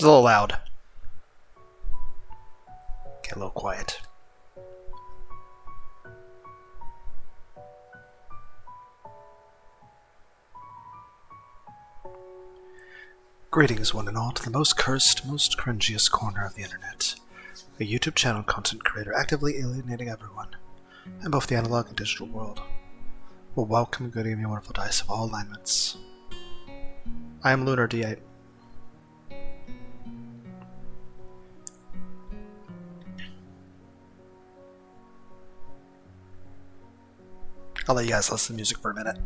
It's a little loud. Get a little quiet. Greetings one and all to the most cursed, most cringiest corner of the internet. A YouTube channel content creator actively alienating everyone in both the analog and digital world. Well, welcome, good evening, wonderful dice of all alignments. I am Lunar D8. I'll let you guys listen to music for a minute.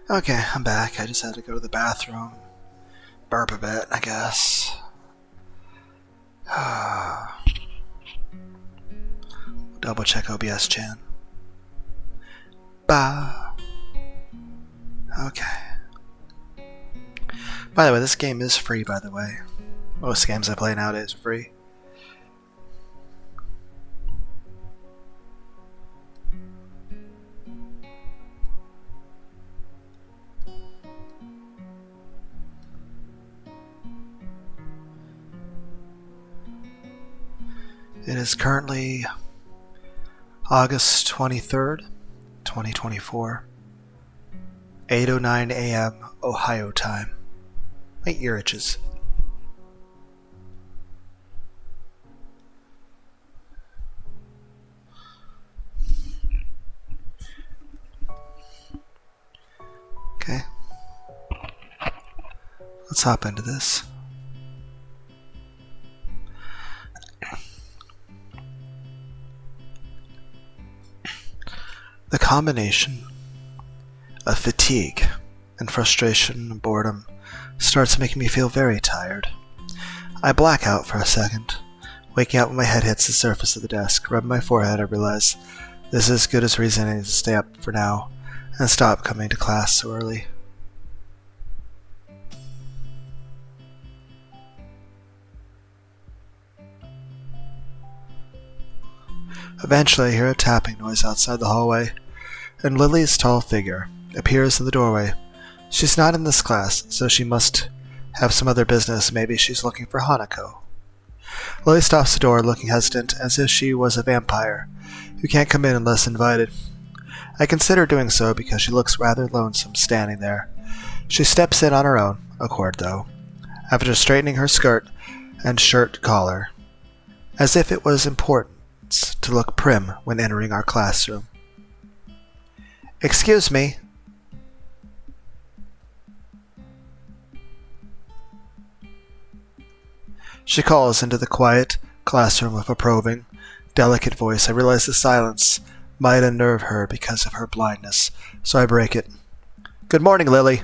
Okay, I'm back. I just had to go to the bathroom. Burp a bit, I guess. Double check OBS chan. Bah. Okay. By the way, this game is free, by the way. Most games I play nowadays are free. It is currently August 23rd, 2024, 8:09 a.m. Ohio time. My ear itches. Okay. Let's hop into this. The combination of fatigue and frustration and boredom starts making me feel very tired. I black out for a second, waking up when my head hits the surface of the desk. Rubbing my forehead, I realize this is as good as reason to stay up for now and stop coming to class so early. Eventually, I hear a tapping noise outside the hallway, and Lily's tall figure appears in the doorway. She's not in this class, so she must have some other business. Maybe she's looking for Hanako. Lily stops the door, looking hesitant, as if she was a vampire who can't come in unless invited. I consider doing so because she looks rather lonesome standing there. She steps in on her own accord, though, after straightening her skirt and shirt collar, as if it was important to look prim when entering our classroom. Excuse me. She calls into the quiet classroom with a probing, delicate voice. I realize the silence might unnerve her because of her blindness, so I break it. Good morning, Lily.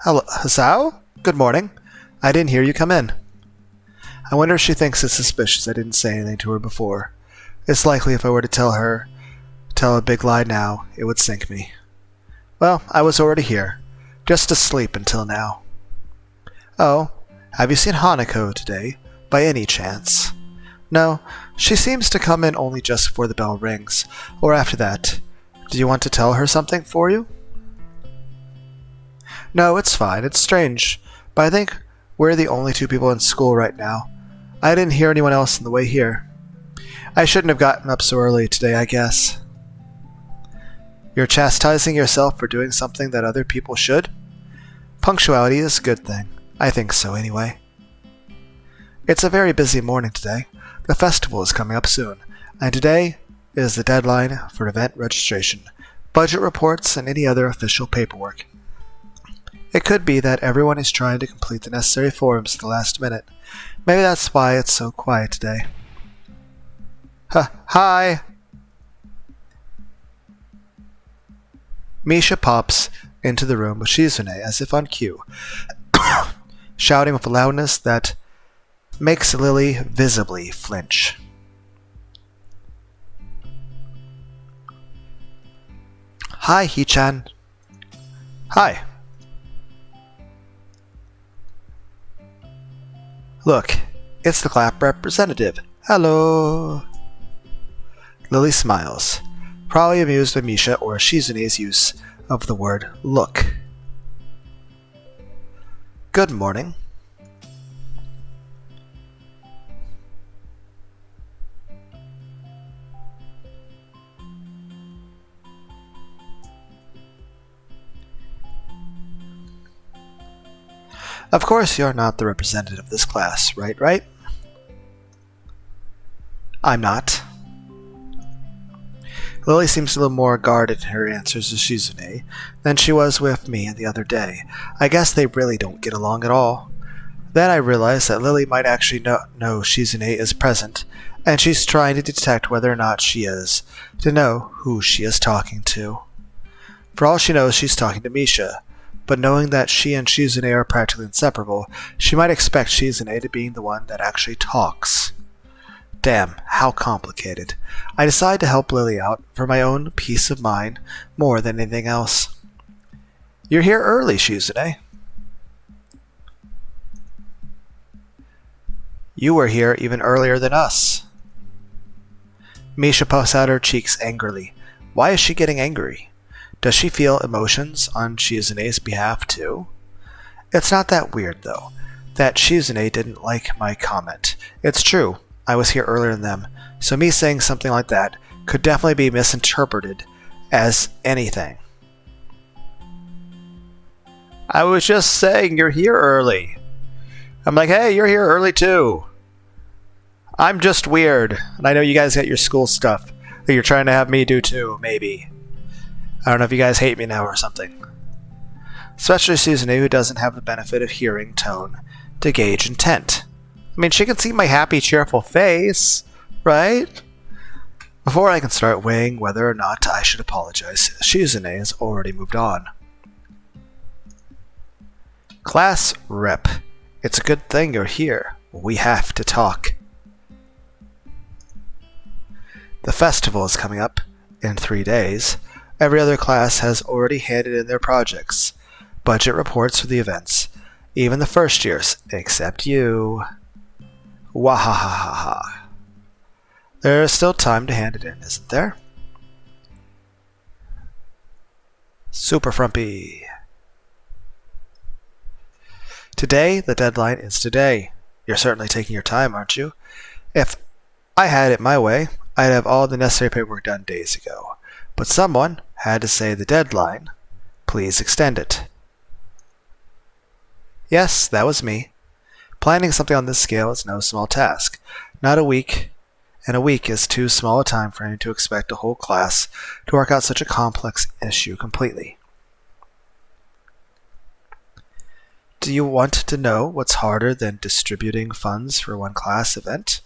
Hello, Hasao? Good morning. I didn't hear you come in. I wonder if she thinks it's suspicious I didn't say anything to her before. It's likely if I were to tell a big lie now, it would sink me. Well, I was already here, just asleep until now. Oh, have you seen Hanako today, by any chance? No, she seems to come in only just before the bell rings, or after that. Do you want to tell her something for you? No, it's fine. It's strange, but I think we're the only two people in school right now. I didn't hear anyone else on the way here. I shouldn't have gotten up so early today, I guess. You're chastising yourself for doing something that other people should? Punctuality is a good thing. I think so, anyway. It's a very busy morning today. The festival is coming up soon, and today is the deadline for event registration, budget reports, and any other official paperwork. It could be that everyone is trying to complete the necessary forms at the last minute. Maybe that's why it's so quiet today. Hi! Misha pops into the room with Shizune as if on cue, shouting with a loudness that makes Lily visibly flinch. Hi, Hee-chan. Hi. Look, it's the clap representative. Hello. Lily smiles, probably amused by Misha or Shizune's use of the word look. Good morning. Of course you're not the representative of this class, right? I'm not. Lily seems a little more guarded in her answers to Shizune than she was with me the other day. I guess they really don't get along at all. Then I realize that Lily might actually know Shizune is present, and she's trying to detect whether or not she is, to know who she is talking to. For all she knows, she's talking to Misha, but knowing that she and Shizune are practically inseparable, she might expect Shizune to be the one that actually talks. Damn, how complicated. I decide to help Lily out for my own peace of mind more than anything else. You're here early, Shizune. You were here even earlier than us. Misha puffs out her cheeks angrily. Why is she getting angry? Does she feel emotions on Shizune's behalf too? It's not that weird, though, that Shizune didn't like my comment. It's true, I was here earlier than them, so me saying something like that could definitely be misinterpreted as anything. I was just saying you're here early. I'm like, hey, you're here early too. I'm just weird, and I know you guys got your school stuff that you're trying to have me do too, maybe. I don't know if you guys hate me now or something. Especially Shizune, who doesn't have the benefit of hearing tone to gauge intent. I mean, she can see my happy, cheerful face, right? Before I can start weighing whether or not I should apologize, Shizune has already moved on. Class rep. It's a good thing you're here. We have to talk. The festival is coming up in 3 days. Every other class has already handed in their projects, budget reports for the events, even the first years, except you. Wahahaha. There is still time to hand it in, isn't there? Super frumpy. Today, the deadline is today. You're certainly taking your time, aren't you? If I had it my way, I'd have all the necessary paperwork done days ago. But someone had to say the deadline. Please extend it. Yes, that was me. Planning something on this scale is no small task. Not a week, and a week is too small a time frame to expect a whole class to work out such a complex issue completely. Do you want to know what's harder than distributing funds for one class event?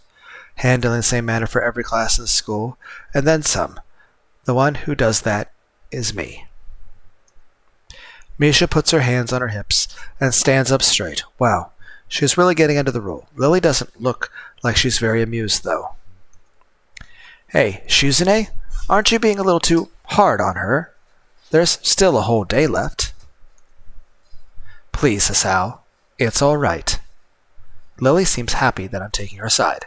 handled in the same manner for every class in the school, and then some. The one who does that is me. Misha puts her hands on her hips and stands up straight. Wow, she's really getting into the role. Lily doesn't look like she's very amused, though. Hey, Shizune, aren't you being a little too hard on her? There's still a whole day left. Please, Asao, it's all right. Lily seems happy that I'm taking her side,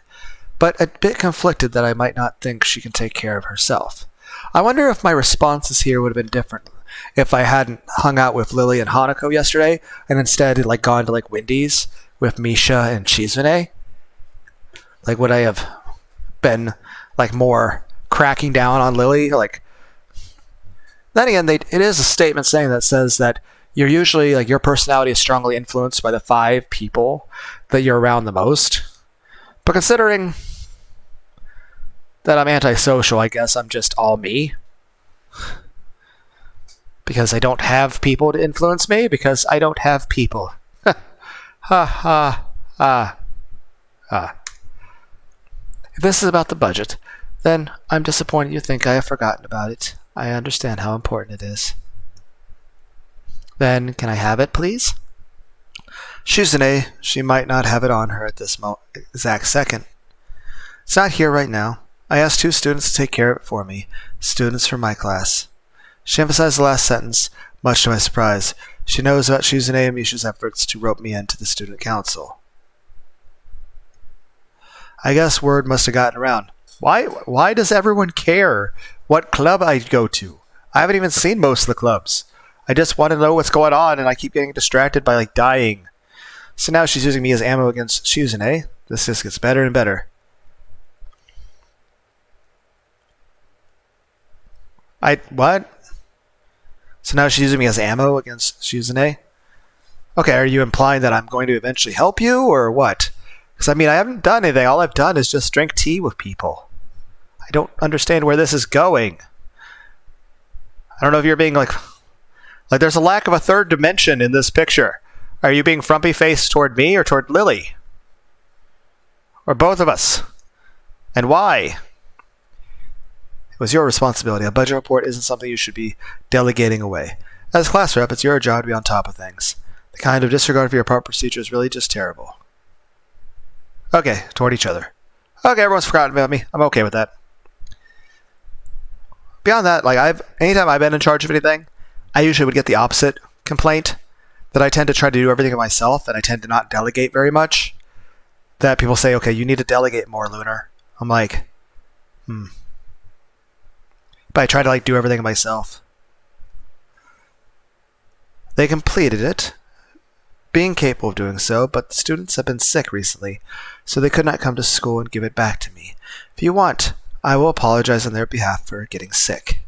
but a bit conflicted that I might not think she can take care of herself. I wonder if my responses here would have been different if I hadn't hung out with Lily and Hanako yesterday and instead had gone to Wendy's with Misha and Shizune. Would I have been more cracking down on Lily? Then again, it is a statement saying that says that you're usually your personality is strongly influenced by the 5 people that you're around the most. But considering that I'm antisocial, I guess I'm just all me. Because I don't have people to influence me, because I don't have people. Ha ha ha ha. If this is about the budget, then I'm disappointed you think I have forgotten about it. I understand how important it is. Then, can I have it, please? Shizune, she might not have it on her at this exact second. It's not here right now. I asked 2 students to take care of it for me, students from my class. She emphasized the last sentence, much to my surprise. She knows about Shizune and Misha's efforts to rope me into the student council. I guess word must have gotten around. Why does everyone care what club I go to? I haven't even seen most of the clubs. I just want to know what's going on, and I keep getting distracted by dying. So now she's using me as ammo against Shizune. This just gets better and better. What? So now she's using me as ammo against Shizune? Okay, are you implying that I'm going to eventually help you, or what? Because, I haven't done anything. All I've done is just drink tea with people. I don't understand where this is going. I don't know if you're being there's a lack of a third dimension in this picture. Are you being frumpy-faced toward me or toward Lily? Or both of us? And why? It was your responsibility. A budget report isn't something you should be delegating away. As class rep, it's your job to be on top of things. The kind of disregard for your part procedure is really just terrible. Okay, toward each other. Okay, everyone's forgotten about me. I'm okay with that. Beyond that, anytime I've been in charge of anything, I usually would get the opposite complaint, that I tend to try to do everything myself, and I tend to not delegate very much. That people say, okay, you need to delegate more, Lunar. I'm like, But I try to do everything myself. They completed it, being capable of doing so, but the students have been sick recently, so they could not come to school and give it back to me. If you want, I will apologize on their behalf for getting sick.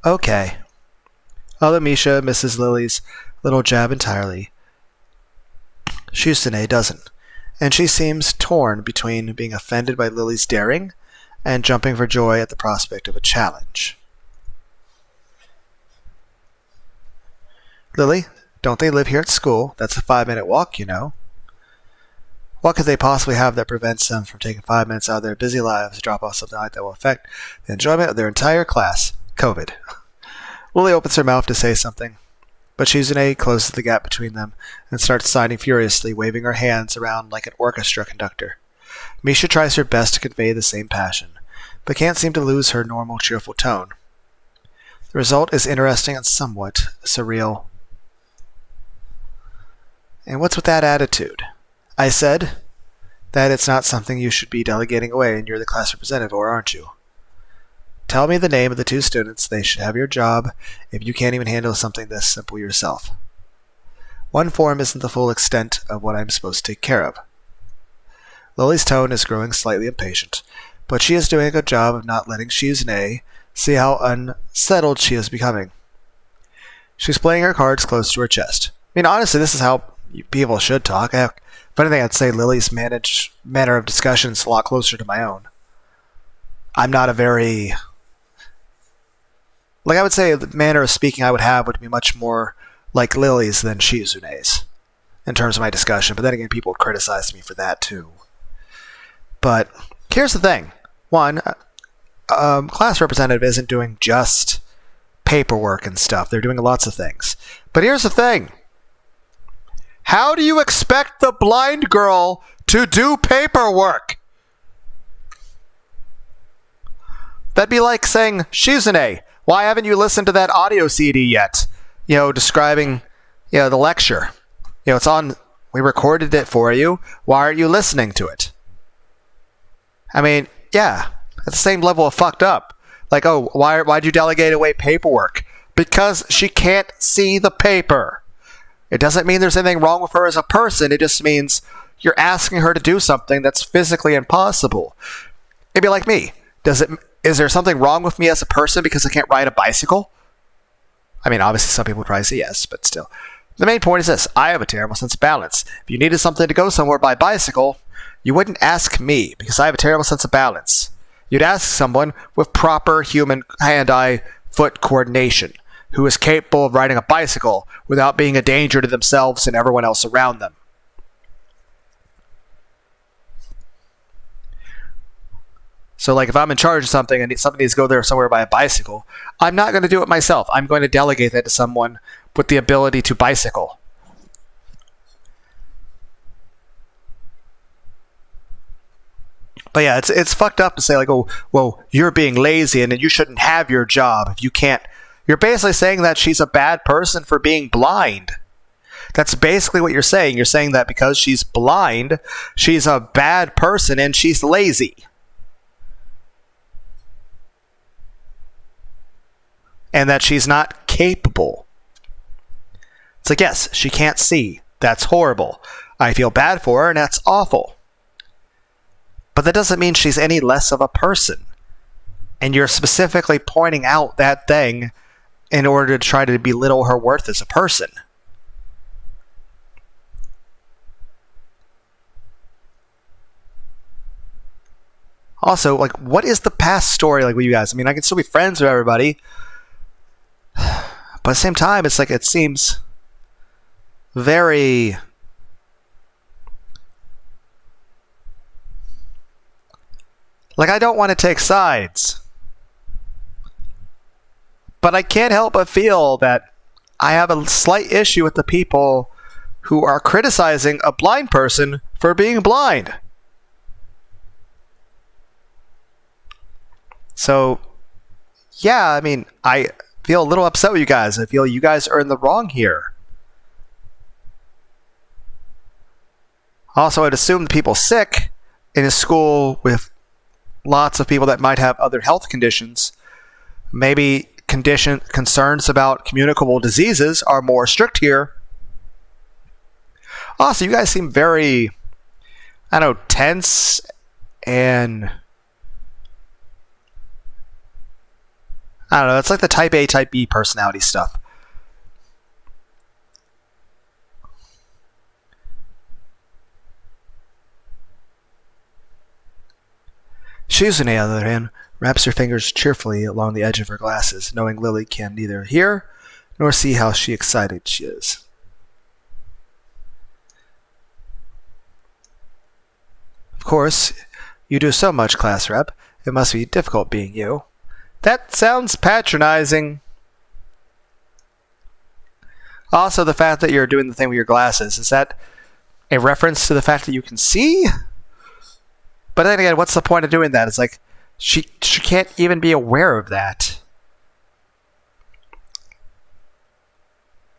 Okay. Although Misha misses Lily's little jab entirely, Shizune doesn't, and she seems torn between being offended by Lily's daring and jumping for joy at the prospect of a challenge. Lily, don't they live here at school? That's a 5-minute walk, you know. What could they possibly have that prevents them from taking 5 minutes out of their busy lives to drop off something that will affect the enjoyment of their entire class? COVID. Lily opens her mouth to say something, but Shizune closes the gap between them and starts signing furiously, waving her hands around like an orchestra conductor. Misha tries her best to convey the same passion, but can't seem to lose her normal cheerful tone. The result is interesting and somewhat surreal. And what's with that attitude? I said that it's not something you should be delegating away, and you're the class representative, or aren't you? Tell me the name of the 2 students. They should have your job if you can't even handle something this simple yourself. One form isn't the full extent of what I'm supposed to take care of. Lily's tone is growing slightly impatient, but she is doing a good job of not letting Shizune see how unsettled she is becoming. She's playing her cards close to her chest. Honestly, this is how people should talk. If anything, I'd say Lily's manner of discussion is a lot closer to my own. I'm not a very... I would say the manner of speaking I would have would be much more like Lily's than Shizune's in terms of my discussion, but then again, people would criticize me for that too. But here's the thing. One, class representative isn't doing just paperwork and stuff. They're doing lots of things. But here's the thing. How do you expect the blind girl to do paperwork? That'd be like saying, Shizune, why haven't you listened to that audio CD yet? Describing, the lecture. It's on, we recorded it for you. Why aren't you listening to it? I mean, yeah, at the same level of fucked up. Like, oh, why'd you delegate away paperwork? Because she can't see the paper. It doesn't mean there's anything wrong with her as a person. It just means you're asking her to do something that's physically impossible. It'd be like me. Is there something wrong with me as a person because I can't ride a bicycle? I mean, obviously some people would probably say yes, but still. The main point is this. I have a terrible sense of balance. If you needed something to go somewhere by bicycle, you wouldn't ask me because I have a terrible sense of balance. You'd ask someone with proper human hand-eye foot coordination who is capable of riding a bicycle without being a danger to themselves and everyone else around them. So, like, if I'm in charge of something and something needs to go there somewhere by a bicycle, I'm not going to do it myself. I'm going to delegate that to someone with the ability to bicycle. But yeah, it's fucked up to say, like, oh, well, you're being lazy and you shouldn't have your job if you can't. You're basically saying that she's a bad person for being blind. That's basically what you're saying. You're saying that because she's blind, she's a bad person and she's lazy. And that she's not capable. It's like, yes, she can't see. That's horrible. I feel bad for her, and that's awful. But that doesn't mean she's any less of a person. And you're specifically pointing out that thing in order to try to belittle her worth as a person. Also, like, what is the past story like with you guys? I mean, I can still be friends with everybody. But at the same time, it's like it seems very... Like, I don't want to take sides. But I can't help but feel that I have a slight issue with the people who are criticizing a blind person for being blind. So, yeah, I mean, I feel a little upset with you guys. I feel you guys are in the wrong here. Also, I'd assume the people sick in a school with lots of people that might have other health conditions, maybe concerns about communicable diseases are more strict here. Also, you guys seem very, I don't know, tense and... I don't know, it's like the type A, type B personality stuff. Shizune, on the other hand, wraps her fingers cheerfully along the edge of her glasses, knowing Lily can neither hear nor see how excited she is. Of course, you do so much, class rep. It must be difficult being you. That sounds patronizing. Also, the fact that you're doing the thing with your glasses, is that a reference to the fact that you can see? But then again, what's the point of doing that? It's like, she can't even be aware of that.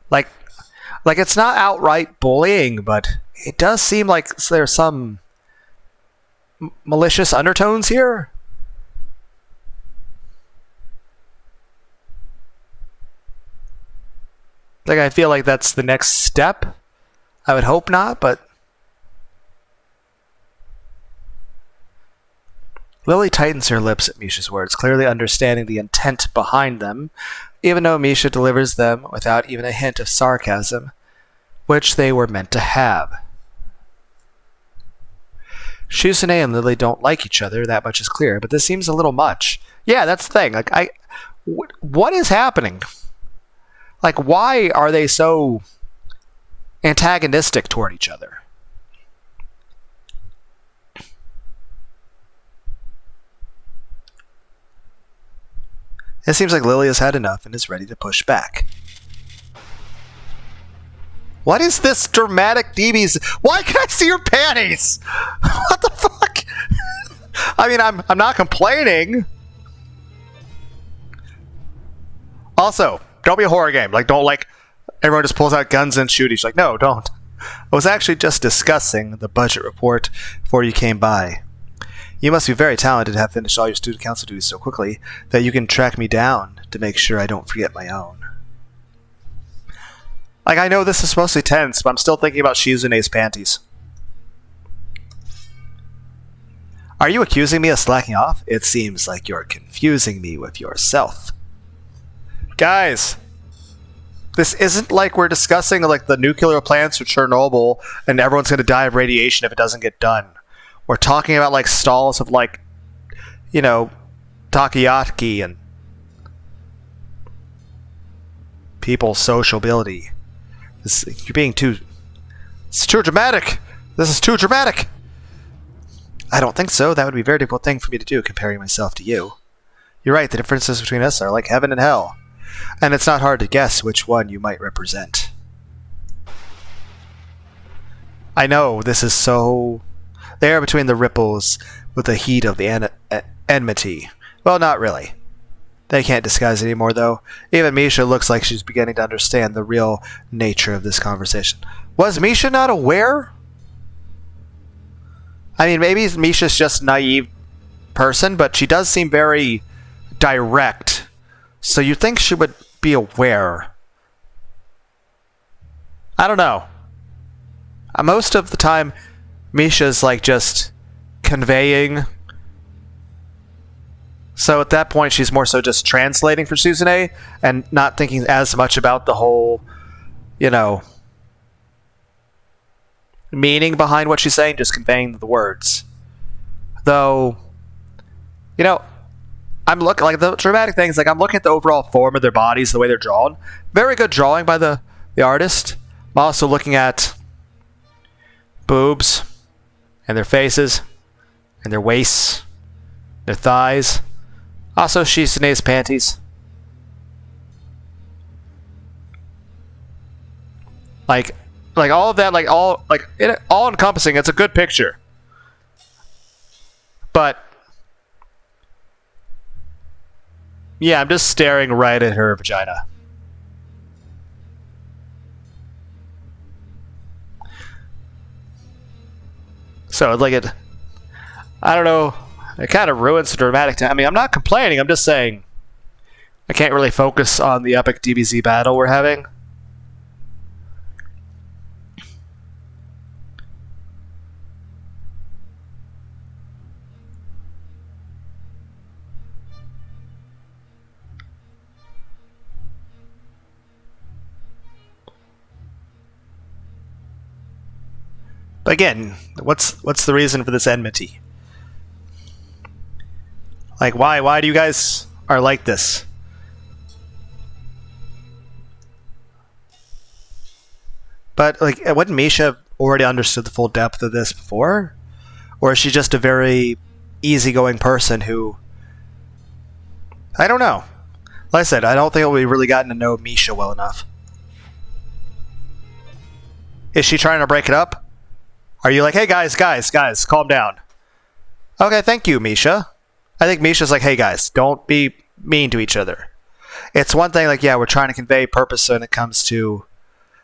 Like it's not outright bullying, but it does seem like there's some malicious undertones here. Like, I feel like that's the next step. I would hope not, but... Lily tightens her lips at Misha's words, clearly understanding the intent behind them, even though Misha delivers them without even a hint of sarcasm, which they were meant to have. Shizune and Lily don't like each other, that much is clear, but this seems a little much. Yeah, that's the thing. Like, what is happening? Like, why are they so antagonistic toward each other? It seems like Lily has had enough and is ready to push back. What is this dramatic DBs? Why can I see your panties? What the fuck? I mean, I'm not complaining. Also, don't be a horror game. Like, don't like everyone just pulls out guns and shoot each. Like, no, don't. I was actually just discussing the budget report before you came by. You must be very talented to have finished all your student council duties so quickly that you can track me down to make sure I don't forget my own. Like, I know this is supposed to be tense, but I'm still thinking about Shizune's panties. Are you accusing me of slacking off? It seems like you're confusing me with yourself. Guys, this isn't like we're discussing like the nuclear plants for Chernobyl and everyone's going to die of radiation if it doesn't get done. We're talking about like stalls of like, you know, takoyaki and people's sociability. You're being too... It's too dramatic! This is too dramatic! I don't think so. That would be a very difficult thing for me to do, comparing myself to you. You're right, the differences between us are like heaven and hell. And it's not hard to guess which one you might represent. I know, this is so... The air between the ripples with the heat of the enmity. Well, not really. They can't disguise it anymore, though. Even Misha looks like she's beginning to understand the real nature of this conversation. Was Misha not aware? I mean, maybe Misha's just a naive person, but she does seem very direct. So you'd think she would be aware. I don't know. Most of the time, Misha's like just conveying. So at that point, she's more so just translating for Suzune and not thinking as much about the whole, you know, meaning behind what she's saying, just conveying the words. Though, you know, I'm looking, like, the dramatic things, like, I'm looking at the overall form of their bodies, the way they're drawn. Very good drawing by the artist. I'm also looking at boobs and their faces and their waists, their thighs. Also, Shizune's panties. Like all of that, all encompassing. It's a good picture. But yeah, I'm just staring right at her vagina. So like it, I don't know. It kind of ruins the dramatic time. I mean, I'm not complaining. I'm just saying I can't really focus on the epic DBZ battle we're having. But again, what's the reason for this enmity? Like, why do you guys are like this? But, like, wouldn't Misha already understood the full depth of this before? Or is she just a very easygoing person who... I don't know. Like I said, I don't think we've really gotten to know Misha well enough. Is she trying to break it up? Are you like, hey guys, calm down. Okay, thank you, Misha. I think Misha's like, hey guys, don't be mean to each other. It's one thing, like, yeah, we're trying to convey purpose when it comes to...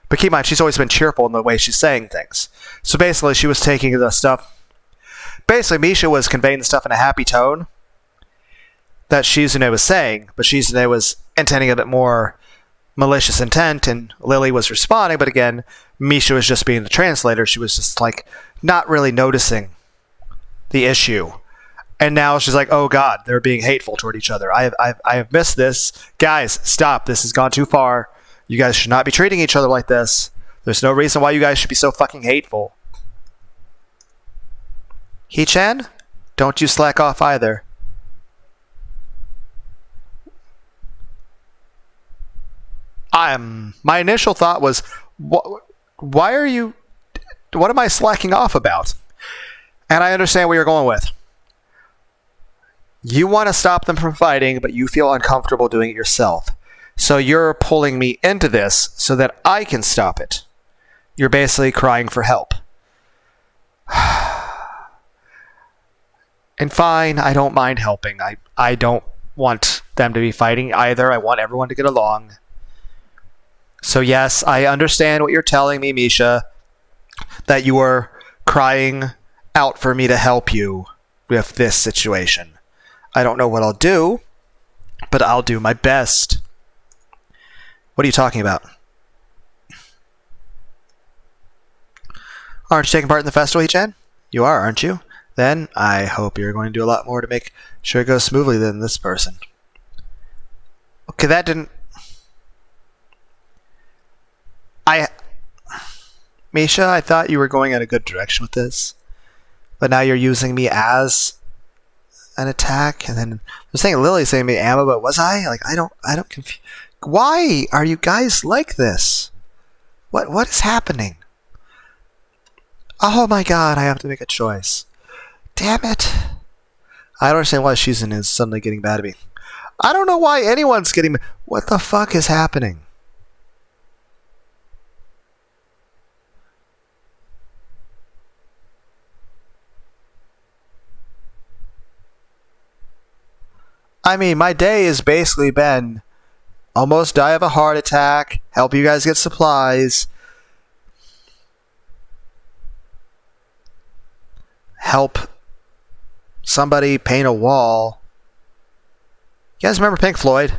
But keep in mind, she's always been cheerful in the way she's saying things. So basically, she was taking the stuff... Basically, Misha was conveying the stuff in a happy tone that Shizune was saying, but Shizune was intending a bit more malicious intent, and Lily was responding, but again, Misha was just being the translator. She was just, like, not really noticing the issue. And now she's like, oh god, they're being hateful toward each other. I have missed this. Guys, stop. This has gone too far. You guys should not be treating each other like this. There's no reason why you guys should be so fucking hateful. Hee-chan, don't you slack off either. My initial thought was, why are you... What am I slacking off about? And I understand where you're going with. You want to stop them from fighting, but you feel uncomfortable doing it yourself. So you're pulling me into this so that I can stop it. You're basically crying for help. And fine, I don't mind helping. I don't want them to be fighting either. I want everyone to get along. So yes, I understand what you're telling me, Misha, that you are crying out for me to help you with this situation. I don't know what I'll do, but I'll do my best. What are you talking about? Aren't you taking part in the festival, Chen? You are, aren't you? Then I hope you're going to do a lot more to make sure it goes smoothly than this person. Okay, that didn't... Misha, I thought you were going in a good direction with this. But now you're using me as an attack, and then I'm saying Lily's saying me ammo, but was I? Like, I don't confuse. Why are you guys like this? What is happening? Oh my god, I have to make a choice. Damn it. I don't understand why Shizun is suddenly getting mad at me. I don't know why anyone's getting mad. What the fuck is happening? I mean, my day has basically been almost die of a heart attack, help you guys get supplies, help somebody paint a wall. You guys remember Pink Floyd?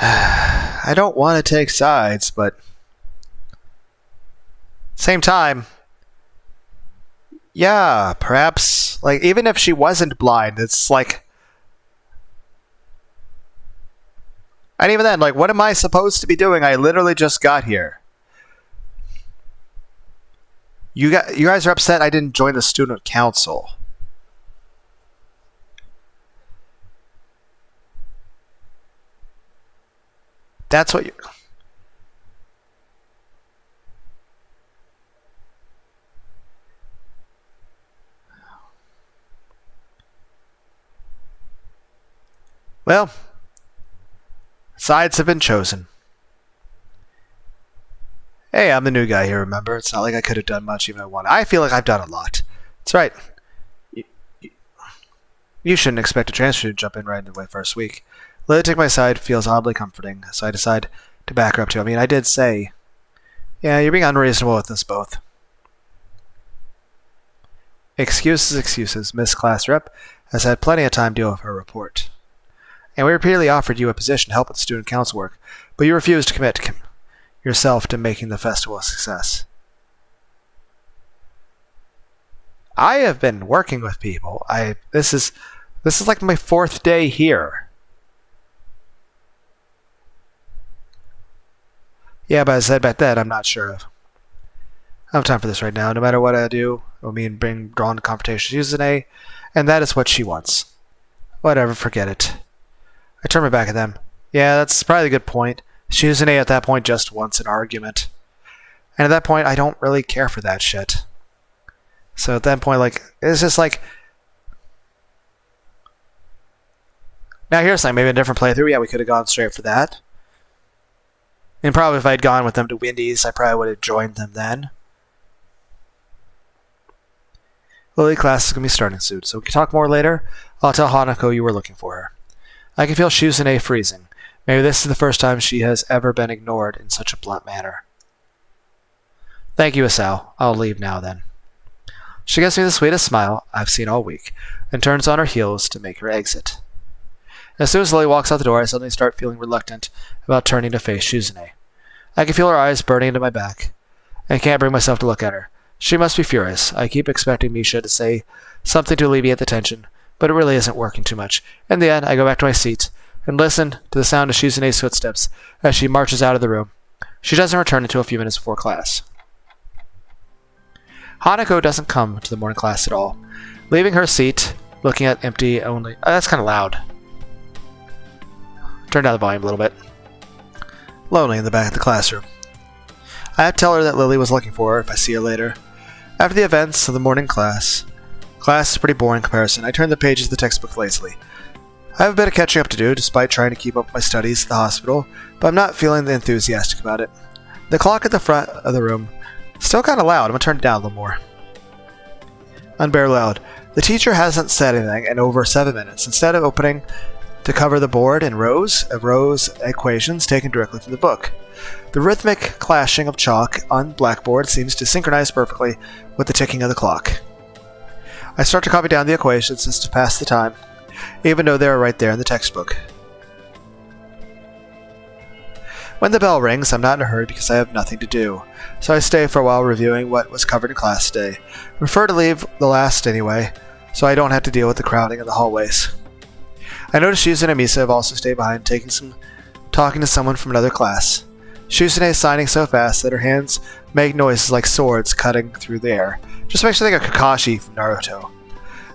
I don't want to take sides, but same time, yeah, perhaps, like, even if she wasn't blind, it's like, and even then, like, what am I supposed to be doing? I literally just got here. You guys are upset I didn't join the student council. That's what you... Well, sides have been chosen. Hey, I'm the new guy here, remember? It's not like I could have done much even if I wanted. I feel like I've done a lot. That's right. You shouldn't expect a transfer to jump in right in the first week. Letting take my side feels oddly comforting, so I decide to back her up too. I mean, I did say, yeah, you're being unreasonable with us both. Excuses. Miss Class Rep has had plenty of time to deal with her report. And we repeatedly offered you a position to help with student council work, but you refused to commit yourself to making the festival a success. I have been working with people. This is like my 4th day here. Yeah, but as I said back then, I'm not sure of. I don't have time for this right now. No matter what I do, it will mean being drawn to confrontation with Yuzune, and that is what she wants. Whatever, forget it. I turn my back at them. Yeah, that's probably a good point. Yuzune at that point just wants an argument. And at that point, I don't really care for that shit. So at that point, like, it's just like... Now here's something, maybe a different playthrough. Yeah, we could have gone straight for that. And probably if I'd gone with them to Wendy's, I probably would have joined them then. Lily class is going to be starting soon, so we can talk more later. I'll tell Hanako you were looking for her. I can feel Shizune freezing. Maybe this is the first time she has ever been ignored in such a blunt manner. Thank you, Asao. I'll leave now then. She gives me the sweetest smile I've seen all week, and turns on her heels to make her exit. As soon as Lily walks out the door, I suddenly start feeling reluctant about turning to face Shizune. I can feel her eyes burning into my back, and can't bring myself to look at her. She must be furious. I keep expecting Misha to say something to alleviate the tension, but it really isn't working too much. In the end, I go back to my seat and listen to the sound of Shizune's footsteps as she marches out of the room. She doesn't return until a few minutes before class. Hanako doesn't come to the morning class at all, leaving her seat, looking at empty only... that's kind of loud. Turn down the volume a little bit. Lonely in the back of the classroom. I have to tell her that Lily was looking for her if I see her later. After the events of the morning class is pretty boring in comparison. I turn the pages of the textbook lazily. I have a bit of catching up to do, despite trying to keep up with my studies at the hospital, but I'm not feeling enthusiastic about it. The clock at the front of the room is still kind of loud. I'm going to turn it down a little more. Unbear loud. The teacher hasn't said anything in over 7 minutes. Instead of opening to cover the board in rows of equations taken directly from the book. The rhythmic clashing of chalk on blackboard seems to synchronize perfectly with the ticking of the clock. I start to copy down the equations just to pass the time, even though they are right there in the textbook. When the bell rings, I'm not in a hurry because I have nothing to do, so I stay for a while reviewing what was covered in class today. I prefer to leave the last anyway, so I don't have to deal with the crowding in the hallways. I notice Shizune and Misa have also stayed behind, talking to someone from another class. Shizune is signing so fast that her hands make noises like swords cutting through the air. Just makes me think of Kakashi from Naruto.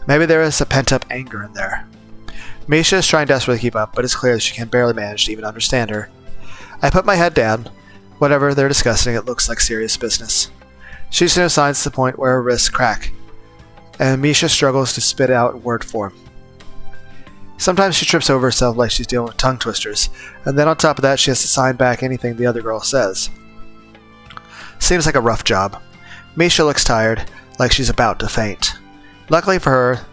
Maybe there is a pent-up anger in there. Misha is trying desperately to keep up, but it's clear that she can barely manage to even understand her. I put my head down. Whatever they're discussing, it looks like serious business. Shizune signs to the point where her wrists crack, and Misha struggles to spit out in word form. Sometimes she trips over herself like she's dealing with tongue twisters, and then on top of that she has to sign back anything the other girl says. Seems like a rough job. Misha looks tired, like she's about to faint. Luckily for her,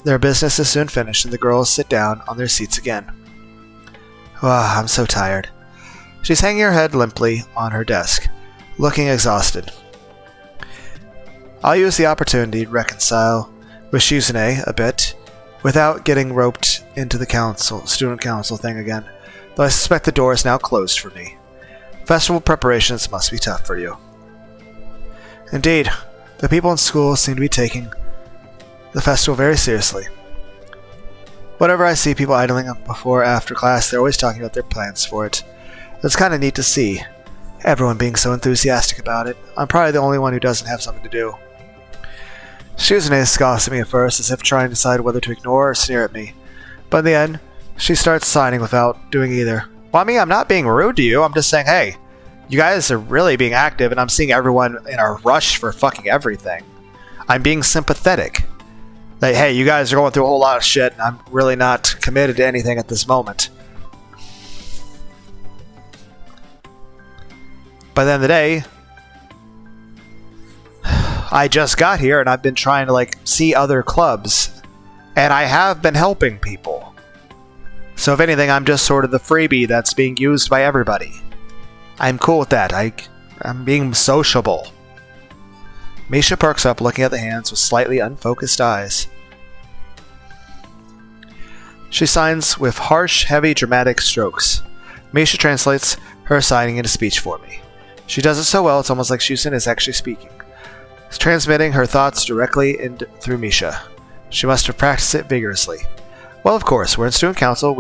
their business is soon finished and the girls sit down on their seats again. I'm so tired. She's hanging her head limply on her desk, looking exhausted. I'll use the opportunity to reconcile with Shizune a bit, without getting roped into the student council thing again, though I suspect the door is now closed for me. Festival preparations must be tough for you. Indeed, the people in school seem to be taking the festival very seriously. Whenever I see people idling up before or after class, they're always talking about their plans for it. It's kind of neat to see everyone being so enthusiastic about it. I'm probably the only one who doesn't have something to do. Shizune scoffs at me at first, as if trying to decide whether to ignore or sneer at me. But in the end, she starts signing without doing either. Well, I mean, I'm not being rude to you. I'm just saying, hey, you guys are really being active, and I'm seeing everyone in a rush for fucking everything. I'm being sympathetic. Like, hey, you guys are going through a whole lot of shit, and I'm really not committed to anything at this moment. By the end of the day, I just got here and I've been trying to see other clubs, and I have been helping people. So if anything, I'm just sort of the freebie that's being used by everybody. I'm cool with that. I'm being sociable. Misha perks up, looking at the hands with slightly unfocused eyes. She signs with harsh, heavy, dramatic strokes. Misha translates her signing into speech for me. She does it so well, it's almost like Shizune is actually speaking, transmitting her thoughts directly through Misha. She must have practiced it vigorously. Well, of course, we're in student council,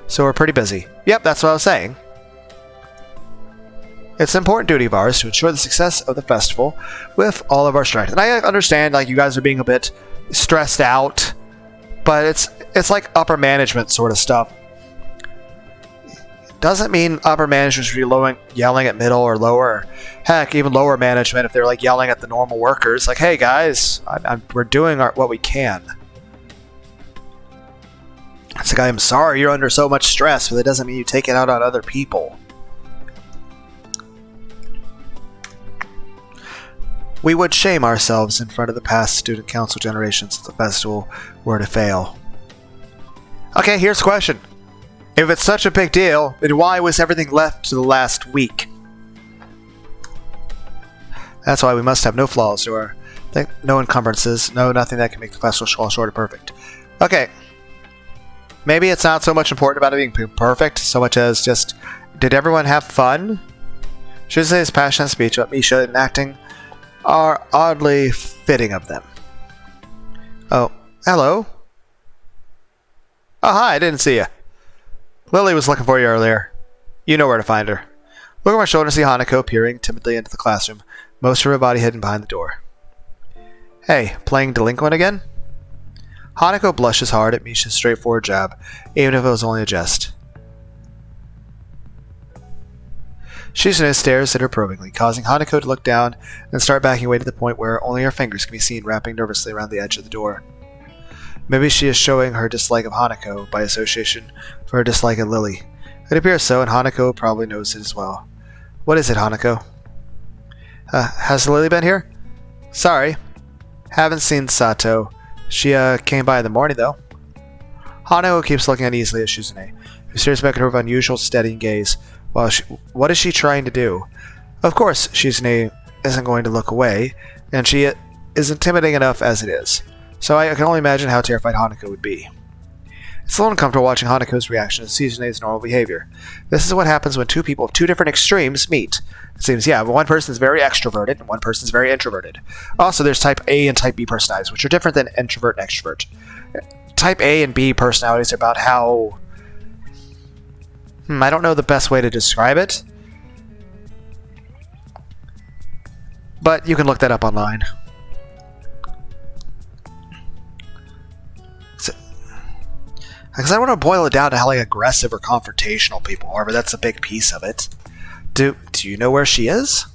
so we're pretty busy. Yep, that's what I was saying. It's an important duty of ours to ensure the success of the festival with all of our strength. And I understand, you guys are being a bit stressed out, but it's like upper management sort of stuff. Doesn't mean upper management should be yelling at middle or lower, or heck, even lower management if they're yelling at the normal workers. Hey guys, we're doing what we can. It's I'm sorry you're under so much stress, but that doesn't mean you take it out on other people. We would shame ourselves in front of the past student council generations if the festival were to fail. Okay, here's the question. If it's such a big deal, then why was everything left to the last week? That's why we must have no flaws, or no encumbrances, nothing that can make the festival fall short of perfect. Okay. Maybe it's not so much important about it being perfect, so much as just, did everyone have fun? Shizune's passionate speech about Misha and acting are oddly fitting of them. Oh, hello. Oh, hi, I didn't see you. Lily was looking for you earlier. You know where to find her. Look over my shoulder and see Hanako peering timidly into the classroom, most of her body hidden behind the door. Hey, playing delinquent again? Hanako blushes hard at Misha's straightforward jab, even if it was only a jest. Shizune stares at her probingly, causing Hanako to look down and start backing away to the point where only her fingers can be seen wrapping nervously around the edge of the door. Maybe she is showing her dislike of Hanako by association for her dislike of Lily. It appears so, and Hanako probably knows it as well. What is it, Hanako? Has Lily been here? Sorry. Haven't seen Sato. She came by in the morning, though. Hanako keeps looking uneasily at Shizune, who stares back at her with unusual steadying gaze. What is she trying to do? Of course, Shizune isn't going to look away, and she is intimidating enough as it is. So I can only imagine how terrified Hanako would be. It's a little uncomfortable watching Hanako's reaction to Shizune's normal behavior. This is what happens when two people of two different extremes meet. It seems, one person is very extroverted and one person is very introverted. Also, there's type A and type B personalities, which are different than introvert and extrovert. Type A and B personalities are about how... I don't know the best way to describe it. But you can look that up online. Because I don't want to boil it down to how aggressive or confrontational people are, but that's a big piece of it. Do you know where she is?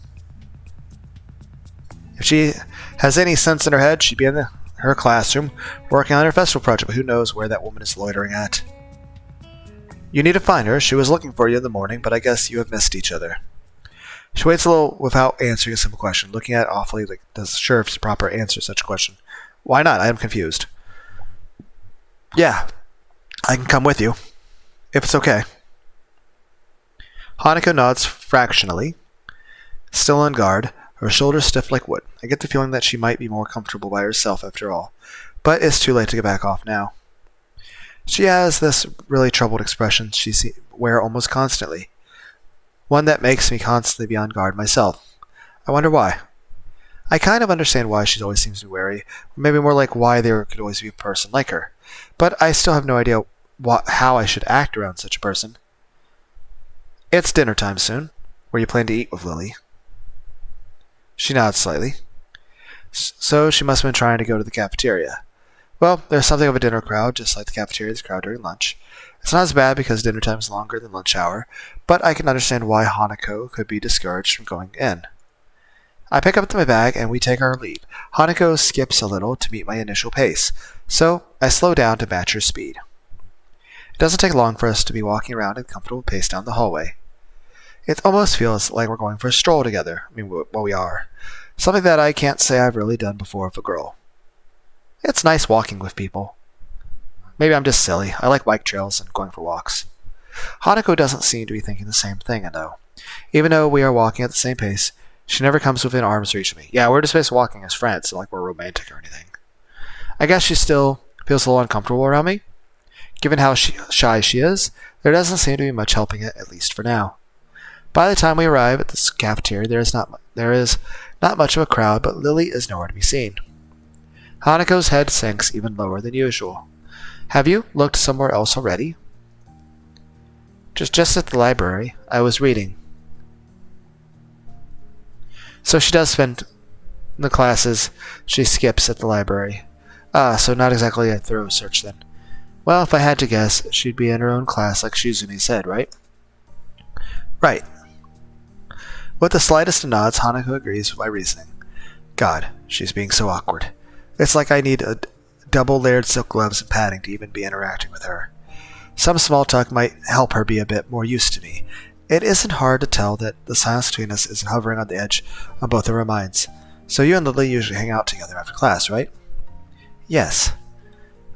If she has any sense in her head, she'd be in her classroom working on her festival project, but who knows where that woman is loitering at. You need to find her. She was looking for you in the morning, but I guess you have missed each other. She waits a little without answering a simple question, looking at it awfully, does sure if it's proper answer such a question. Why not? I am confused. Yeah. I can come with you, if it's okay. Hanako nods fractionally, still on guard, her shoulders stiff like wood. I get the feeling that she might be more comfortable by herself after all, but it's too late to get back off now. She has this really troubled expression she wears almost constantly, one that makes me constantly be on guard myself. I wonder why. I kind of understand why she always seems to be wary, or maybe more like why there could always be a person like her, but I still have no idea how I should act around such a person. It's dinner time soon. Where you plan to eat with Lily? She nods slightly. So she must have been trying to go to the cafeteria. Well, there's something of a dinner crowd, just like the cafeteria's crowd during lunch. It's not as bad because dinner time is longer than lunch hour, but I can understand why Hanako could be discouraged from going in. I pick up my bag and we take our leave. Hanako skips a little to meet my initial pace, so I slow down to match her speed. It doesn't take long for us to be walking around at a comfortable pace down the hallway. It almost feels like we're going for a stroll together. We are. Something that I can't say I've really done before with a girl. It's nice walking with people. Maybe I'm just silly. I like bike trails and going for walks. Hanako doesn't seem to be thinking the same thing, though. Even though we are walking at the same pace, she never comes within arm's reach of me. Yeah, we're just walking as friends, so like we're romantic or anything. I guess she still feels a little uncomfortable around me. Given how shy she is, there doesn't seem to be much helping it, at least for now. By the time we arrive at the cafeteria, there is not much of a crowd, but Lily is nowhere to be seen. Hanako's head sinks even lower than usual. Have you looked somewhere else already? Just at the library. I was reading. So she does spend the classes she skips at the library. So not exactly a thorough search then. Well, if I had to guess, she'd be in her own class like Shizune said, right? Right. With the slightest of nods, Hanako agrees with my reasoning. God, she's being so awkward. It's like I need a double-layered silk gloves and padding to even be interacting with her. Some small talk might help her be a bit more used to me. It isn't hard to tell that the silence between us is hovering on the edge on both of our minds. So you and Lily usually hang out together after class, right? Yes.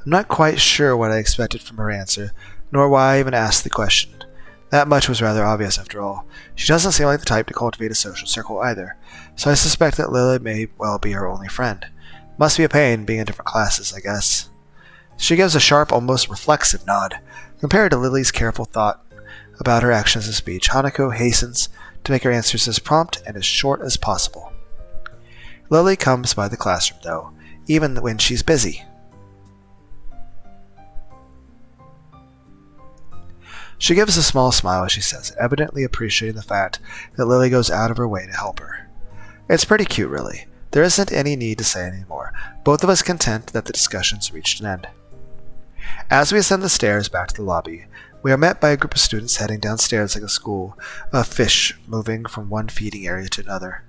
I'm not quite sure what I expected from her answer, nor why I even asked the question. That much was rather obvious after all. She doesn't seem like the type to cultivate a social circle either, so I suspect that Lily may well be her only friend. Must be a pain being in different classes, I guess. She gives a sharp, almost reflexive nod. Compared to Lily's careful thought about her actions and speech, Hanako hastens to make her answers as prompt and as short as possible. Lily comes by the classroom, though, even when she's busy. She gives a small smile as she says it, evidently appreciating the fact that Lily goes out of her way to help her. It's pretty cute, really. There isn't any need to say any more, both of us content that the discussion's reached an end. As we ascend the stairs back to the lobby, We are met by a group of students heading downstairs like a school of fish moving from one feeding area to another.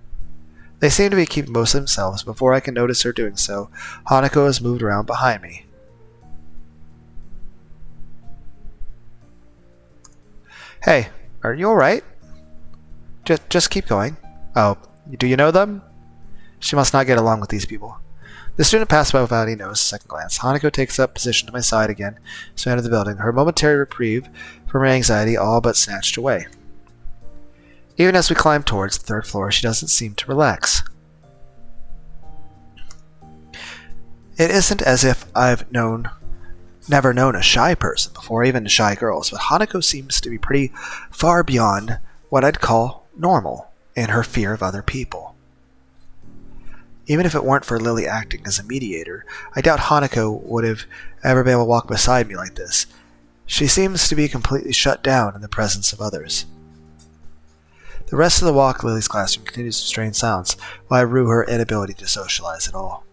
They seem to be keeping most of themselves. Before I can notice her doing so, Hanako has moved around behind me. Hey, are you alright? Just keep going. Oh, do you know them? She must not get along with these people. The student passed by without any notice. Second glance. Hanako takes up position to my side again, so I enter the building. Her momentary reprieve from her anxiety all but snatched away. Even as we climb towards the third floor, she doesn't seem to relax. It isn't as if I've never known a shy person before, even shy girls, but Hanako seems to be pretty far beyond what I'd call normal in her fear of other people. Even if it weren't for Lily acting as a mediator, I doubt Hanako would have ever been able to walk beside me like this. She seems to be completely shut down in the presence of others. The rest of the walk to Lily's classroom continues to strain silence, while I rue her inability to socialize at all.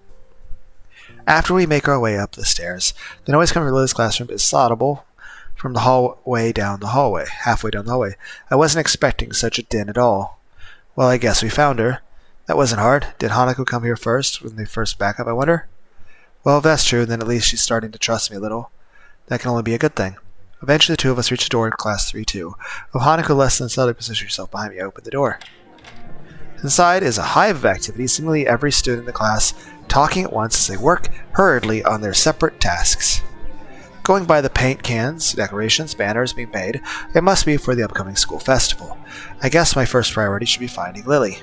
After we make our way up the stairs, the noise coming from Lily's classroom is audible from the halfway down the hallway. I wasn't expecting such a din at all. Well, I guess we found her. That wasn't hard. Did Hanako come here first when they first back up, I wonder? Well, if that's true, then at least she's starting to trust me a little. That can only be a good thing. Eventually, the two of us reach the door in class 3-2. With Hanako less than subtly position herself behind me, I open the door. Inside is a hive of activity, seemingly every student in the class talking at once as they work hurriedly on their separate tasks. Going by the paint cans, decorations, banners being made, it must be for the upcoming school festival. I guess my first priority should be finding Lily.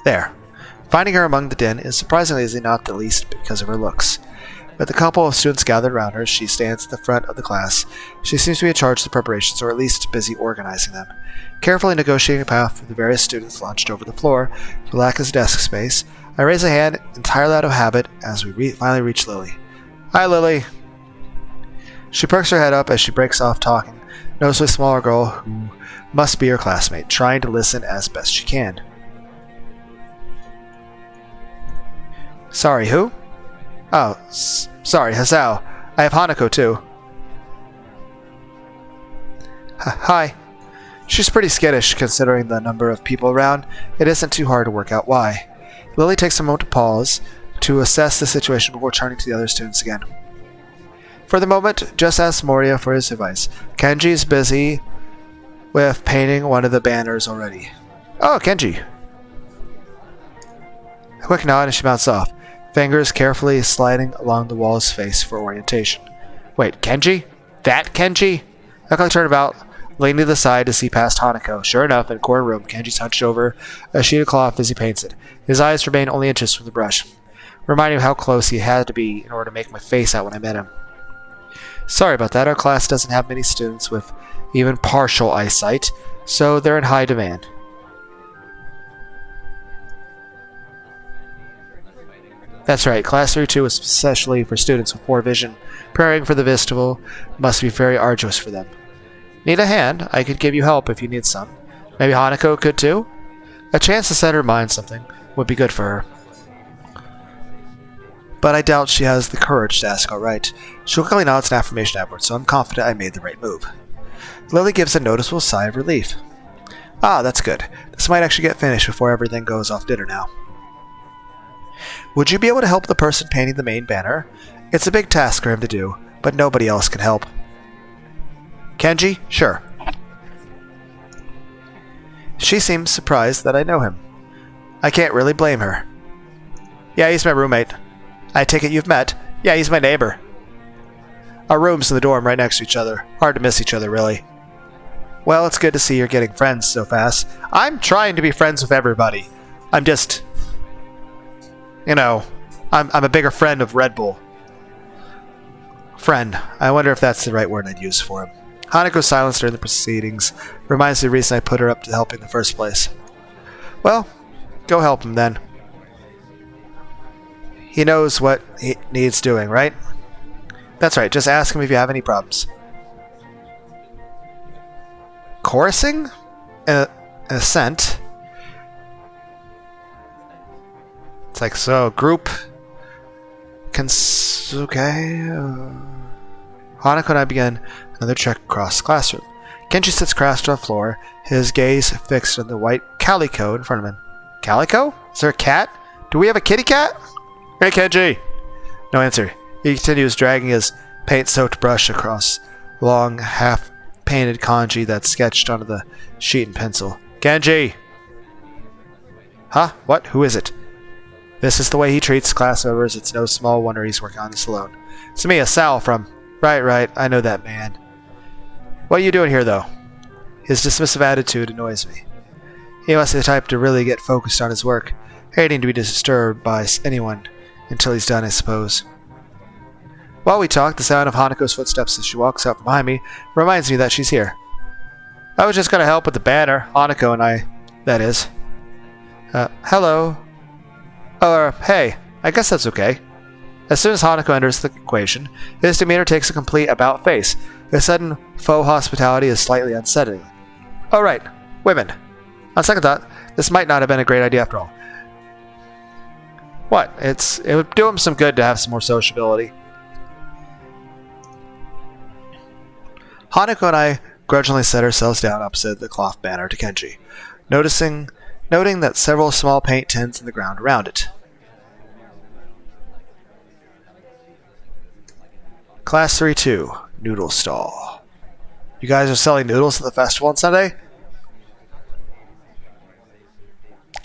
There. Finding her among the din is surprisingly easy, not the least because of her looks. With a couple of students gathered around her, she stands at the front of the class. She seems to be in charge of the preparations, or at least busy organizing them. Carefully negotiating a path for the various students launched over the floor for lack of desk space, I raise a hand entirely out of habit as we finally reach Lily. Hi, Lily. She perks her head up as she breaks off talking, noticeably smaller girl who must be her classmate, trying to listen as best she can. Sorry, who? Oh, sorry, Hasao. I have Hanako, too. Hi. She's pretty skittish, considering the number of people around. It isn't too hard to work out why. Lily takes a moment to pause, to assess the situation before turning to the other students again. For the moment, just ask Moria for his advice. Kenji's busy with painting one of the banners already. Oh, Kenji. A quick nod and she mounts off, fingers carefully sliding along the wall's face for orientation. Wait, Kenji? That Kenji? I quickly turn about, leaning to the side to see past Hanako. Sure enough, in a corner room, Kenji's hunched over a sheet of cloth as he paints it. His eyes remain only inches from the brush, reminding me how close he had to be in order to make my face out when I met him. Sorry about that. Our class doesn't have many students with even partial eyesight, so they're in high demand. That's right, Class 3-2 is especially for students with poor vision. Preparing for the festival must be very arduous for them. Need a hand? I could give you help if you need some. Maybe Hanako could too? A chance to set her mind something would be good for her. But I doubt she has the courage to ask outright. She quickly nods an affirmation upward, so I'm confident I made the right move. Lily gives a noticeable sigh of relief. Ah, that's good. This might actually get finished before everything goes off dinner now. Would you be able to help the person painting the main banner? It's a big task for him to do, but nobody else can help. Kenji? Sure. She seems surprised that I know him. I can't really blame her. Yeah, he's my roommate. I take it you've met? Yeah, he's my neighbor. Our rooms in the dorm right next to each other. Hard to miss each other, really. Well, it's good to see you're getting friends so fast. I'm trying to be friends with everybody. I'm just... I'm a bigger friend of Red Bull. Friend. I wonder if that's the right word I'd use for him. Hanako's silence during the proceedings reminds me of the reason I put her up to help in the first place. Well, go help him then. He knows what he needs doing, right? That's right, just ask him if you have any problems. Chorusing? An assent? It's like, so, group Kensuke? Hanako and I begin another trek across the classroom. Kenji sits crouched on the floor, his gaze fixed on the white calico in front of him. Calico? Is there a cat? Do we have a kitty cat? Hey, Kenji! No answer. He continues dragging his paint-soaked brush across long, half-painted kanji that's sketched onto the sheet and pencil. Kenji! Huh? What? Who is it? This is the way he treats class members. It's no small wonder he's working on this alone. It's me, Sal from... Right, I know that man. What are you doing here, though? His dismissive attitude annoys me. He must be the type to really get focused on his work, hating to be disturbed by anyone until he's done, I suppose. While we talk, the sound of Hanako's footsteps as she walks up behind me reminds me that she's here. I was just going to help with the banner, Hanako and I, that is. Hello. Or, hey, I guess that's okay. As soon as Hanako enters the equation, his demeanor takes a complete about-face. His sudden faux hospitality is slightly unsettling. Oh right, women. On second thought, this might not have been a great idea after all. What? It would do him some good to have some more sociability. Hanako and I grudgingly set ourselves down opposite the cloth banner to Kenji, noting that several small paint tins in the ground around it. Class 3-2, Noodle Stall. You guys are selling noodles at the festival on Sunday?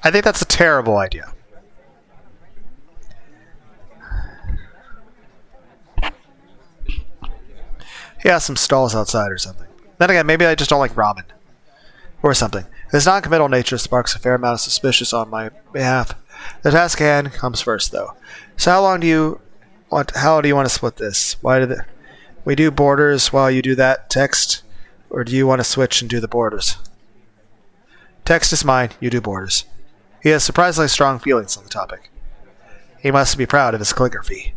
I think that's a terrible idea. He has some stalls outside or something. Then again, maybe I just don't like ramen. Or something. His non-committal nature sparks a fair amount of suspicion on my behalf. The task at hand comes first, though. So how do you want to split this? We do borders while you do that text? Or do you want to switch and do the borders? Text is mine, you do borders. He has surprisingly strong feelings on the topic. He must be proud of his calligraphy.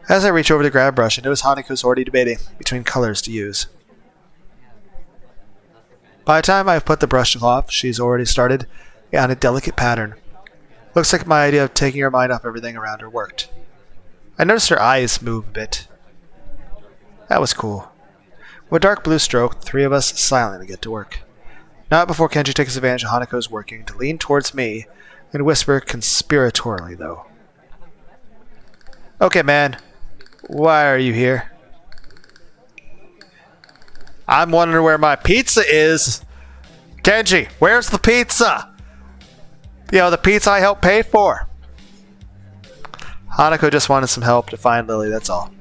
As I reach over to grab a brush, I notice Hanako's already debating between colors to use. By the time I've put the brush off, she's already started on a delicate pattern. Looks like my idea of taking her mind off everything around her worked. I noticed her eyes move a bit. That was cool. With a dark blue stroke, the three of us silently get to work. Not before Kenji takes advantage of Hanako's working to lean towards me and whisper conspiratorially, though. Okay, man. Why are you here? I'm wondering where my pizza is. Kenji, where's the pizza? The pizza I helped pay for. Hanako just wanted some help to find Lily, that's all.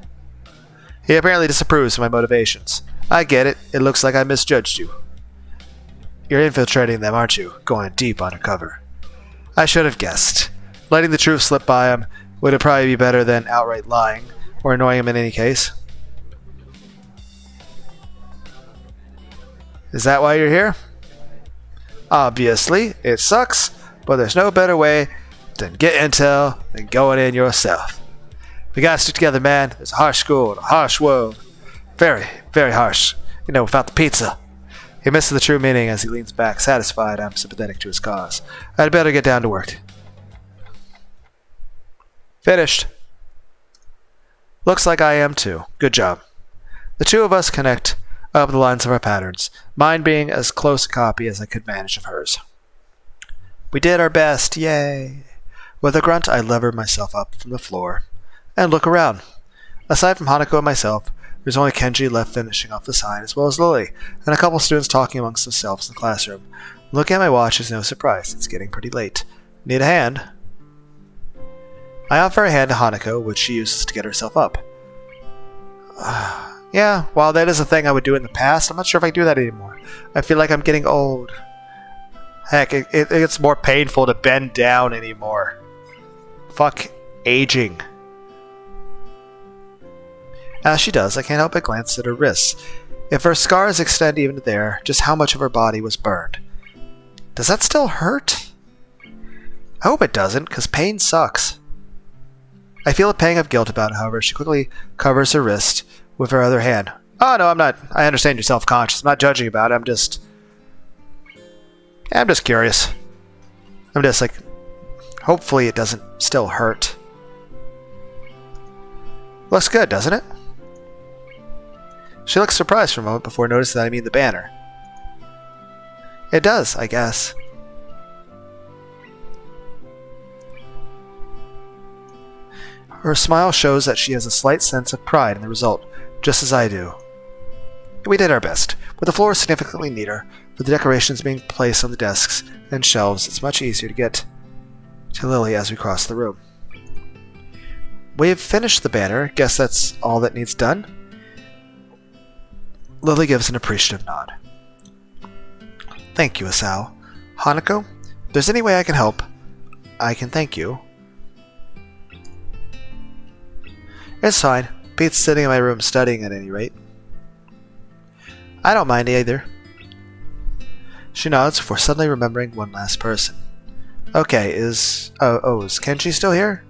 He apparently disapproves of my motivations. I get it. It looks like I misjudged you. You're infiltrating them, aren't you? Going deep undercover. I should have guessed. Letting the truth slip by him would probably be better than outright lying, or annoying him in any case. Is that why you're here? Obviously, it sucks, but there's no better way than get intel than going in yourself. We gotta stick together, man. There's a harsh school and a harsh world. Very, very harsh. Without the pizza. He misses the true meaning as he leans back, satisfied I'm sympathetic to his cause. I'd better get down to work. Finished. Looks like I am too. Good job. The two of us connect up the lines of our patterns, mine being as close a copy as I could manage of hers. We did our best, yay! With a grunt, I lever myself up from the floor and look around. Aside from Hanako and myself, there's only Kenji left finishing off the sign, as well as Lily, and a couple students talking amongst themselves in the classroom. Looking at my watch is no surprise. It's getting pretty late. Need a hand? I offer a hand to Hanako, which she uses to get herself up. Yeah, while that is a thing I would do in the past, I'm not sure if I can do that anymore. I feel like I'm getting old. Heck, it's more painful to bend down anymore. Fuck aging. As she does, I can't help but glance at her wrists. If her scars extend even to there, just how much of her body was burned. Does that still hurt? I hope it doesn't, because pain sucks. I feel a pang of guilt about it, however. She quickly covers her wrist with her other hand. Oh, no, I'm not. I understand you're self-conscious. I'm not judging about it. I'm just curious. I'm just hopefully it doesn't still hurt. Looks good, doesn't it? She looks surprised for a moment before noticing that I mean the banner. It does, I guess. Her smile shows that she has a slight sense of pride in the result, just as I do. We did our best. With the floor significantly neater, with the decorations being placed on the desks and shelves, it's much easier to get to Lily as we cross the room. We've finished the banner. Guess that's all that needs done? Lily gives an appreciative nod. Thank you, Asao. Hanako, if there's any way I can help, I can thank you. It's fine. Beats sitting in my room studying at any rate. I don't mind either. She nods before suddenly remembering one last person. Okay, is Kenji still here?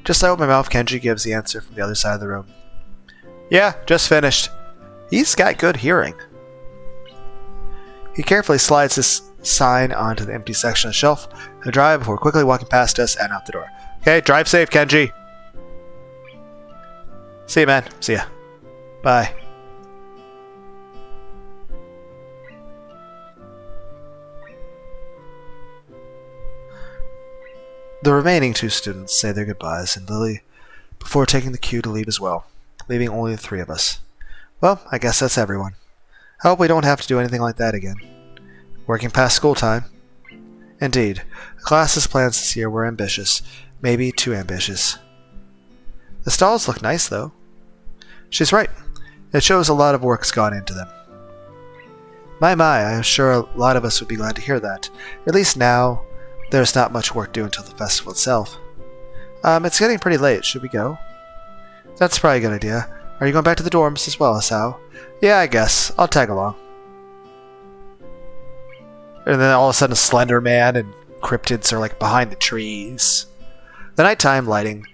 Just I open my mouth, Kenji gives the answer from the other side of the room. Yeah, just finished. He's got good hearing. He carefully slides this sign onto the empty section of the shelf and drive before quickly walking past us and out the door. Okay, drive safe, Kenji. See you, man. See ya. Bye. The remaining two students say their goodbyes, and Lily before taking the cue to leave as well, leaving only the three of us. Well, I guess that's everyone. I hope we don't have to do anything like that again. Working past school time. Indeed, the class's plans this year were ambitious, maybe too ambitious. The stalls look nice, though. She's right. It shows a lot of work's gone into them. My, I'm sure a lot of us would be glad to hear that. At least now, there's not much work due until the festival itself. It's getting pretty late. Should we go? That's probably a good idea. Are you going back to the dorms as well, Asao? Yeah, I guess. I'll tag along. And then all of a sudden, Slender Man and cryptids are like behind the trees. The nighttime lighting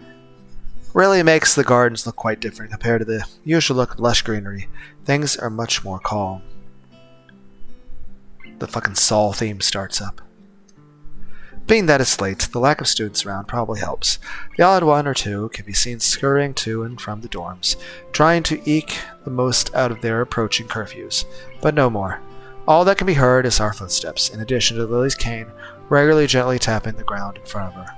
really makes the gardens look quite different compared to the usual look of lush greenery. Things are much more calm. The fucking Saul theme starts up. Being that it's late, the lack of students around probably helps. The odd one or two can be seen scurrying to and from the dorms, trying to eke the most out of their approaching curfews, but no more. All that can be heard is our footsteps, in addition to Lily's cane regularly gently tapping the ground in front of her.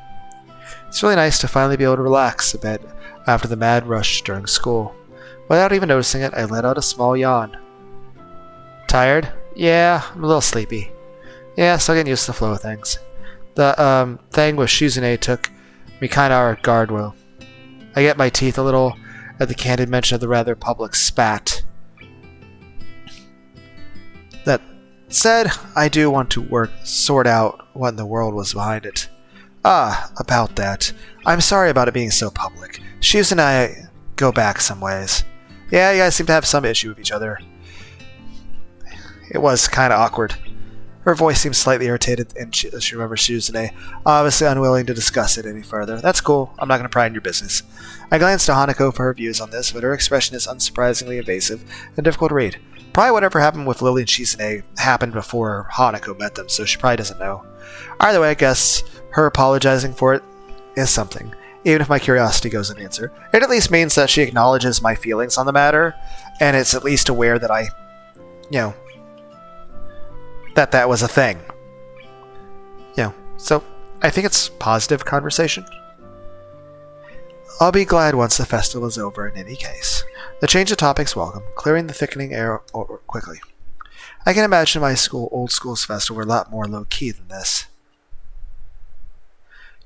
It's really nice to finally be able to relax a bit after the mad rush during school. Without even noticing it, I let out a small yawn. Tired? Yeah, I'm a little sleepy. Yeah, still getting used to the flow of things. The thing with Shizune took me kinda off guard, Will. I get my teeth a little at the candid mention of the rather public spat. That said, I do want to sort out what in the world was behind it. About that. I'm sorry about it being so public. Shiz and I go back some ways. Yeah, you guys seem to have some issue with each other. It was kinda awkward. Her voice seemed slightly irritated, and she remembers Shizune, obviously unwilling to discuss it any further. That's cool. I'm not going to pry in your business. I glanced to Hanako for her views on this, but her expression is unsurprisingly evasive and difficult to read. Probably whatever happened with Lily and Shizune happened before Hanako met them, so she probably doesn't know. Either way, I guess her apologizing for it is something. Even if my curiosity goes unanswered, it at least means that she acknowledges my feelings on the matter, and it's at least aware that I, that was a thing. So I think it's positive conversation. I'll be glad once the festival is over in any case. The change of topic's welcome, clearing the thickening air quickly. I can imagine my old school's festival were a lot more low-key than this.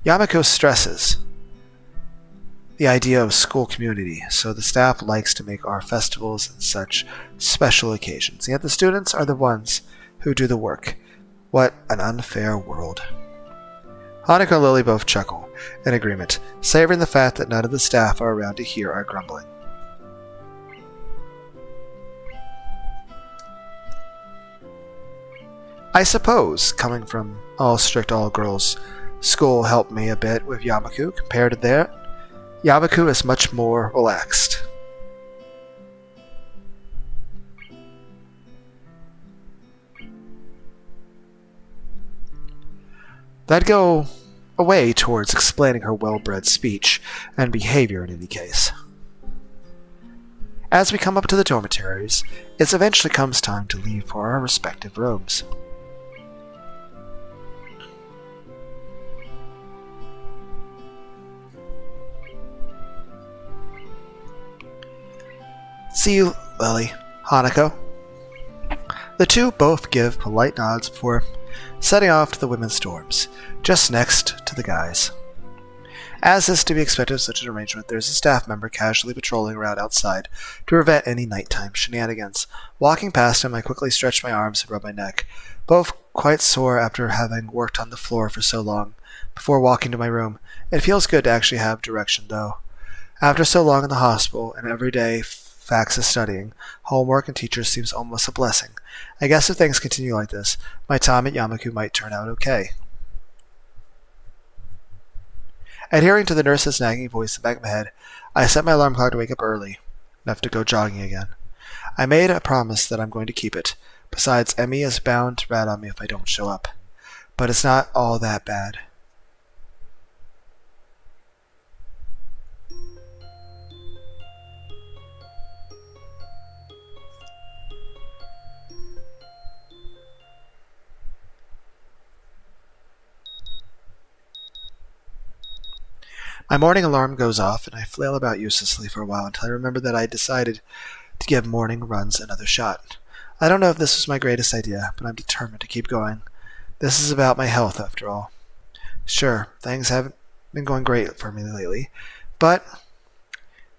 Yamako stresses the idea of school community, so the staff likes to make our festivals and such special occasions, yet the students are the ones who do the work. What an unfair world. Hanako and Lily both chuckle, in agreement, savoring the fact that none of the staff are around to hear our grumbling. I suppose, coming from all-strict all-girls school helped me a bit with Yamaku. Compared to that, Yamaku is much more relaxed. That'd go a way towards explaining her well-bred speech and behavior in any case. As we come up to the dormitories, it eventually comes time to leave for our respective rooms. See you, Lily. Hanako. The two both give polite nods before setting off to the women's dorms, just next to the guys. As is to be expected of such an arrangement, there's a staff member casually patrolling around outside to prevent any nighttime shenanigans. Walking past him, I quickly stretch my arms and rub my neck, both quite sore after having worked on the floor for so long. Before walking to my room, it feels good to actually have direction, though. After so long in the hospital and every day facts of studying, homework, and teachers seems almost a blessing. I guess if things continue like this, my time at Yamaku might turn out okay. Adhering to the nurse's nagging voice in the back of my head, I set my alarm clock to wake up early, enough to go jogging again. I made a promise that I'm going to keep it. Besides, Emmy is bound to rat on me if I don't show up. But it's not all that bad. My morning alarm goes off, and I flail about uselessly for a while until I remember that I decided to give morning runs another shot. I don't know if this was my greatest idea, but I'm determined to keep going. This is about my health, after all. Sure, things haven't been going great for me lately, but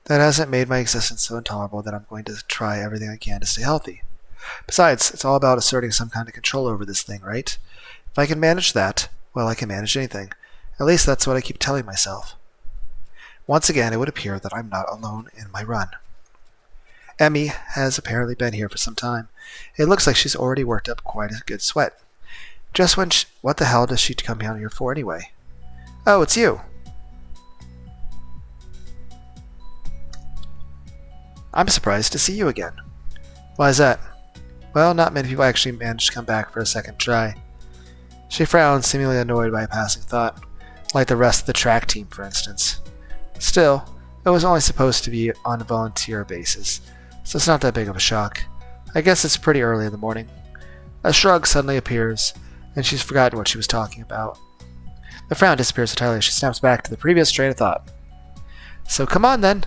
that hasn't made my existence so intolerable that I'm going to try everything I can to stay healthy. Besides, it's all about asserting some kind of control over this thing, right? If I can manage that, well, I can manage anything. At least that's what I keep telling myself. Once again, it would appear that I'm not alone in my run. Emmy has apparently been here for some time. It looks like she's already worked up quite a good sweat. Just when what the hell does she come down here for anyway? Oh, it's you. I'm surprised to see you again. Why is that? Well, not many people actually manage to come back for a second try. She frowned, seemingly annoyed by a passing thought, like the rest of the track team, for instance. Still, it was only supposed to be on a volunteer basis, so it's not that big of a shock. I guess it's pretty early in the morning. A shrug suddenly appears, and she's forgotten what she was talking about. The frown disappears entirely as she snaps back to the previous train of thought. So come on then.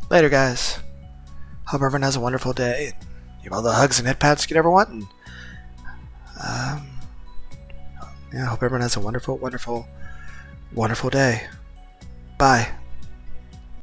Later, guys. Hope everyone has a wonderful day. You have all the hugs and head pats you could ever want. And, hope everyone has a wonderful, wonderful, wonderful day. Bye.